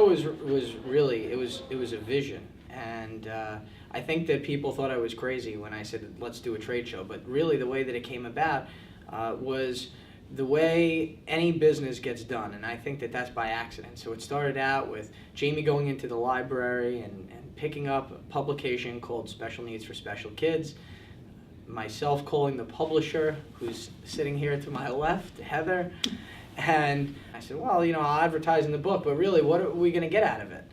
was really, it was a vision, and I think that people thought I was crazy when I said let's do a trade show. But really, the way that it came about was the way any business gets done, and I think that that's by accident. So it started out with Jamie going into the library and picking up a publication called Special Needs for Special Kids, myself calling the publisher, who's sitting here to my left, Heather, and I said, well, you know, I'll advertise in the book, but really, what are we going to get out of it?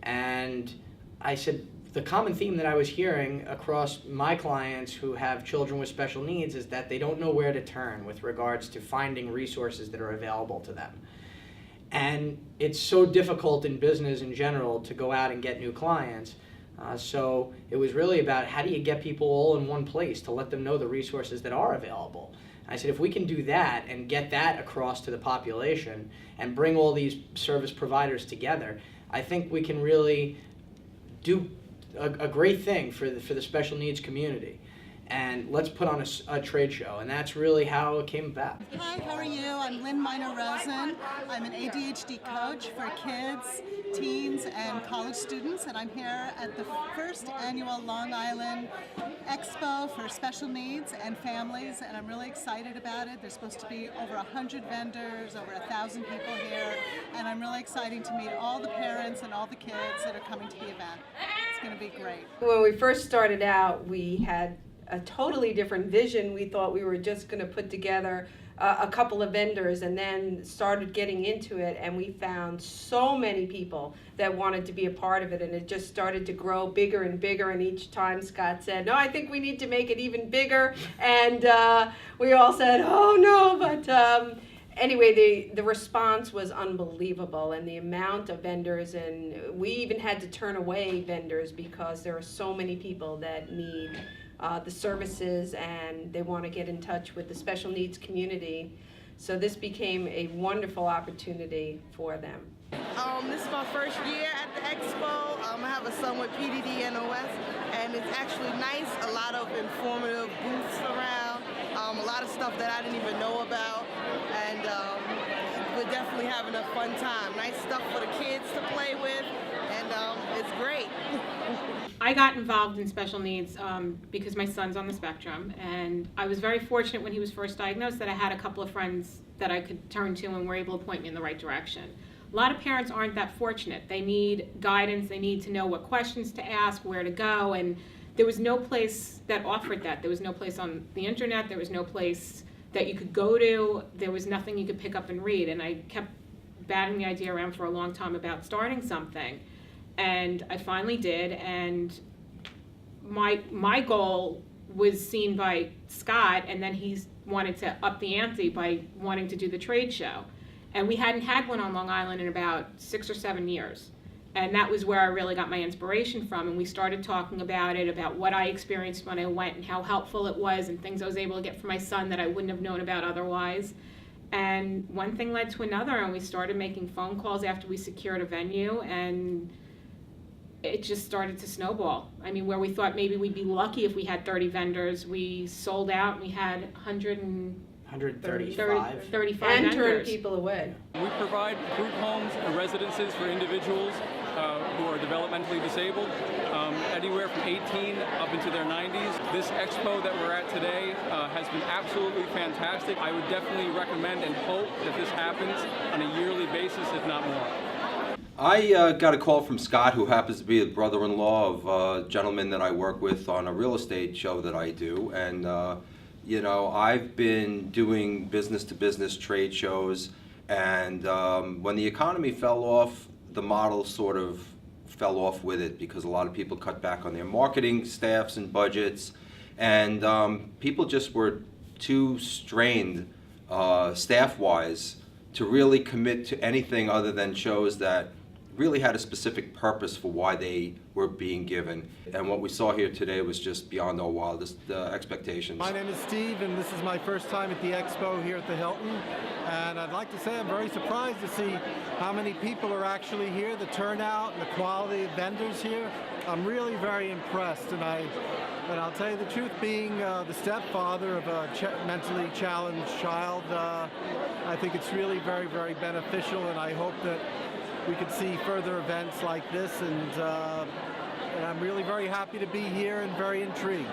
And I said, the common theme that I was hearing across my clients who have children with special needs is that they don't know where to turn with regards to finding resources that are available to them. And it's so difficult in business in general to go out and get new clients. So it was really about how do you get people all in one place to let them know the resources that are available. I said, if we can do that and get that across to the population and bring all these service providers together, I think we can really do a great thing for the special needs community. And let's put on a trade show, and that's really how it came about. Hi, how are you? I'm Lynn Minor-Rosen. I'm an ADHD coach for kids, teens, and college students, and I'm here at the first annual Long Island Expo for special needs and families, and I'm really excited about it. There's supposed to be over 100 vendors, over 1,000 people here, and I'm really excited to meet all the parents and all the kids that are coming to the event. It's going to be great. When we first started out, we had a totally different vision. We thought we were just going to put together a couple of vendors, and then started getting into it, and we found so many people that wanted to be a part of it, and it just started to grow bigger and bigger. And each time Scott said, no, I think we need to make it even bigger, and we all said, oh no. But anyway, the response was unbelievable, and the amount of vendors, and we even had to turn away vendors because there are so many people that need the services, and they want to get in touch with the special needs community. So this became a wonderful opportunity for them. This is my first year at the Expo. I have a son with PDD NOS, and it's actually nice. A lot of informative booths around, a lot of stuff that I didn't even know about, and we're definitely having a fun time. Nice stuff for the kids to play with, and it's great. I got involved in special needs because my son's on the spectrum, and I was very fortunate when he was first diagnosed that I had a couple of friends that I could turn to and were able to point me in the right direction. A lot of parents aren't that fortunate. They need guidance, they need to know what questions to ask, where to go, and there was no place that offered that. There was no place on the internet, there was no place that you could go to, there was nothing you could pick up and read, and I kept batting the idea around for a long time about starting something. And I finally did, and my goal was seen by Scott, and then he wanted to up the ante by wanting to do the trade show. And we hadn't had one on Long Island in about 6 or 7 years. And that was where I really got my inspiration from, and we started talking about it, about what I experienced when I went and how helpful it was, and things I was able to get for my son that I wouldn't have known about otherwise. And one thing led to another, and we started making phone calls after we secured a venue, and it just started to snowball. I mean, where we thought maybe we'd be lucky if we had 30 vendors, we sold out and we had 135 and vendors. turned people away. We provide group homes and residences for individuals who are developmentally disabled, anywhere from 18 up into their 90s. This expo that we're at today has been absolutely fantastic. I would definitely recommend and hope that this happens on a yearly basis, if not more. I got a call from Scott, who happens to be the brother-in-law of a gentleman that I work with on a real estate show that I do. And, you know, I've been doing business-to-business trade shows, and when the economy fell off, the model sort of fell off with it because a lot of people cut back on their marketing staffs and budgets, and people just were too strained staff-wise to really commit to anything other than shows that really had a specific purpose for why they were being given. And what we saw here today was just beyond our wildest expectations. My name is Steve, and this is my first time at the Expo here at the Hilton. And I'd like to say I'm very surprised to see how many people are actually here, the turnout and the quality of vendors here. I'm really very impressed, and I'll tell you the truth, being the stepfather of a mentally challenged child, I think it's really very, very beneficial, and I hope that we could see further events like this, and I'm really very happy to be here and very intrigued.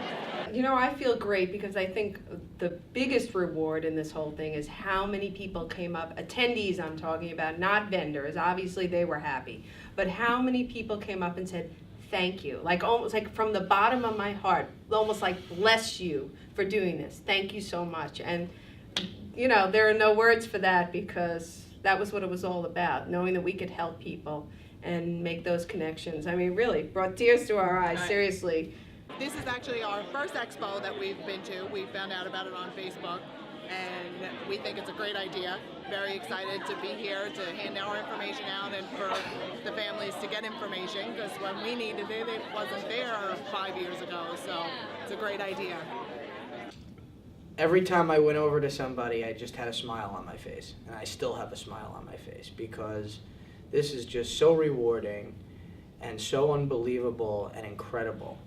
You know, I feel great because I think the biggest reward in this whole thing is how many people came up, attendees I'm talking about, not vendors, obviously they were happy, but how many people came up and said, thank you, like almost like from the bottom of my heart, almost like bless you for doing this, thank you so much. And you know, there are no words for that because that was what it was all about, knowing that we could help people and make those connections. I mean, really brought tears to our eyes, seriously. This is actually our first expo that we've been to. We found out about it on Facebook, and we think it's a great idea. Very excited to be here to hand our information out and for the families to get information, because when we needed it, it wasn't there 5 years ago, so it's a great idea. Every time I went over to somebody, I just had a smile on my face, and I still have a smile on my face, because this is just so rewarding and so unbelievable and incredible.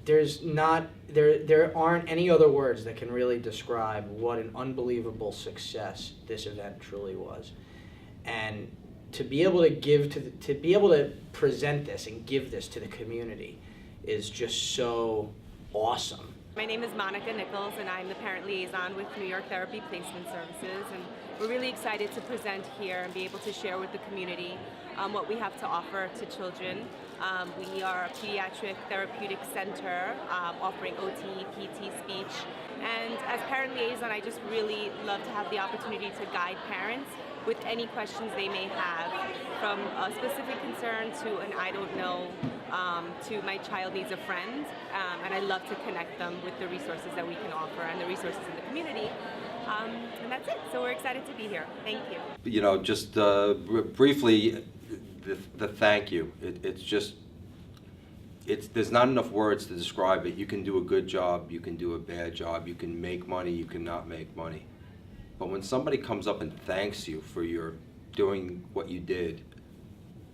There aren't any other words that can really describe what an unbelievable success this event truly was. And to be able to present this and give this to the community is just so awesome. My name is Monica Nichols, and I'm the parent liaison with New York Therapy Placement Services, and we're really excited to present here and be able to share with the community what we have to offer to children. We are a pediatric therapeutic center offering OT, PT, speech, and as parent liaison, I just really love to have the opportunity to guide parents with any questions they may have, from a specific concern to an I don't know, to my child needs a friend, and I love to connect them with the resources that we can offer and the resources in the community. And that's it. So we're excited to be here. Thank you. You know, just briefly, the thank you. There's not enough words to describe it. You can do a good job, you can do a bad job, you can make money, you cannot make money. But when somebody comes up and thanks you for your doing what you did,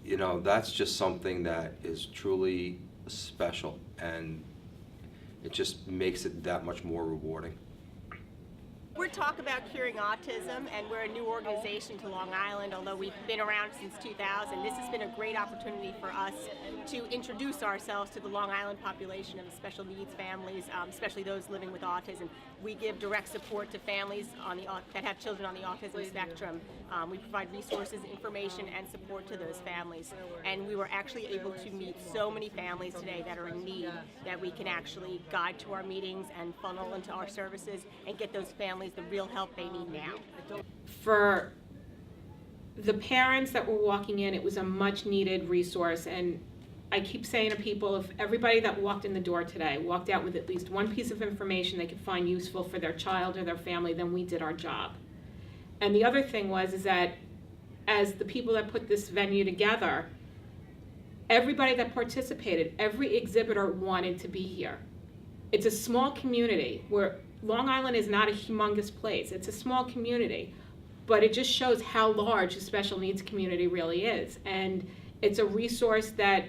you know, that's just something that is truly special, and it just makes it that much more rewarding. We're Talk About Curing Autism, and we're a new organization to Long Island, although we've been around since 2000. This has been a great opportunity for us to introduce ourselves to the Long Island population of special needs families, especially those living with autism. We give direct support to families that have children on the autism spectrum. We provide resources, information, and support to those families. And we were actually able to meet so many families today that are in need that we can actually guide to our meetings and funnel into our services and get those families the real help they need now. For the parents that were walking in, it was a much needed resource, and I keep saying to people, if everybody that walked in the door today walked out with at least one piece of information they could find useful for their child or their family, then we did our job. And the other thing is that as the people that put this venue together, everybody that participated, every exhibitor wanted to be here. It's a small community where Long Island is not a humongous place. It's a small community, but it just shows how large the special needs community really is. And it's a resource that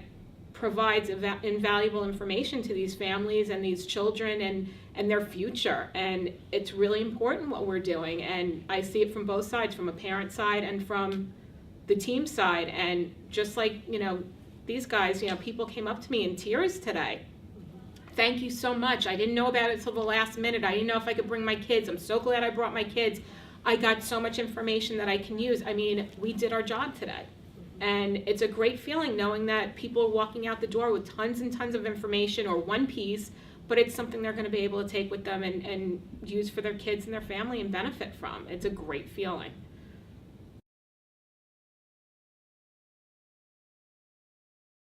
provides invaluable information to these families and these children and their future. And it's really important what we're doing. And I see it from both sides, from a parent side and from the team side. And just like, you know, these guys, you know, people came up to me in tears today. Thank you so much. I didn't know about it till the last minute. I didn't know if I could bring my kids. I'm so glad I brought my kids. I got so much information that I can use. I mean, we did our job today. And it's a great feeling knowing that people are walking out the door with tons and tons of information or one piece, but it's something they're going to be able to take with them and use for their kids and their family and benefit from. It's a great feeling.